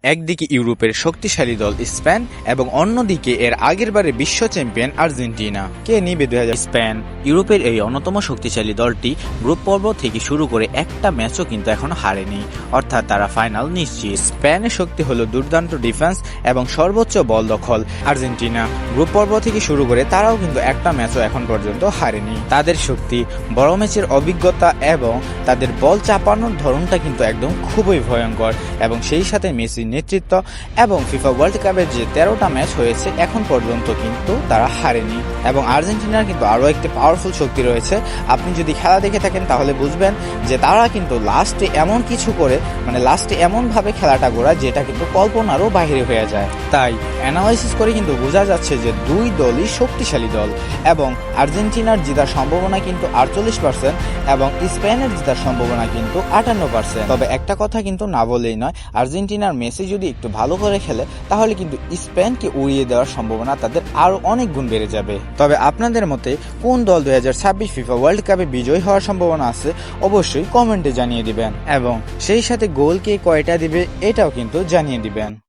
একদিকে ইউরোপের শক্তিশালী দল স্পেন এবং অন্যদিকে এর আগেরবারে বিশ্ব চ্যাম্পিয়ন আর্জেন্টিনা। কে নিবে 2000? স্পেন। ইউরোপের এই অন্যতম শক্তিশালী দলটি গ্রুপ পর্ব থেকে শুরু করে একটা ম্যাচও কিন্তু এখনো হারেনি, অর্থাৎ তারা ফাইনাল নিশ্চিত। স্পেনের শক্তি হলো দুর্দান্ত ডিফেন্স এবং সর্বোচ্চ বল দখল। আর্জেন্টিনা গ্রুপ পর্ব থেকে শুরু করে তারাও কিন্তু একটা ম্যাচও এখন পর্যন্ত হারেনি। তাদের শক্তি, বড় ম্যাচের অভিজ্ঞতা এবং তাদের বল চাপানোর ধরনটা কিন্তু একদম খুবই ভয়ঙ্কর, এবং সেই সাথে মেসির নেতৃত্ব এবং ফিফা ওয়ার্ল্ড কাপের যে 13টা ম্যাচ হয়েছে এখন পর্যন্ত কিন্তু তারা হারেনি। এবং আর্জেন্টিনার কিন্তু আরও একটি পাওয়ারফুল শক্তি রয়েছে। আপনি যদি খেলা দেখে থাকেন তাহলে বুঝবেন যে তারা কিন্তু লাস্টে এমন কিছু করে, লাস্টে এমনভাবে খেলাটা ঘোরায় যেটা কিন্তু কল্পনারও বাইরে হয়ে যায়। তাই অ্যানালাইসিস করে কিন্তু বোঝা যাচ্ছে যে দুই দলই শক্তিশালী দল, এবং আর্জেন্টিনার জেতার সম্ভাবনা কিন্তু 48% এবং স্পেনের জেতার সম্ভাবনা কিন্তু 58%। তবে একটা কথা কিন্তু না বলেই নয়, আর্জেন্টিনার মেসি যদি একটু ভালো করে খেলে তাহলে কিন্তু স্পেনকে উড়িয়ে দেওয়ার সম্ভাবনা তাদের আরো অনেক গুণ বেড়ে যাবে। তবে আপনাদের মতে কোন দল 2026 ফিফা ওয়ার্ল্ড কাপে বিজয়ী হওয়ার সম্ভাবনা আছে অবশ্যই কমেন্টে জানিয়ে দিবেন, এবং সেই সাথে গোল কে কয়টা দিবে এটাও কিন্তু জানিয়ে দিবেন।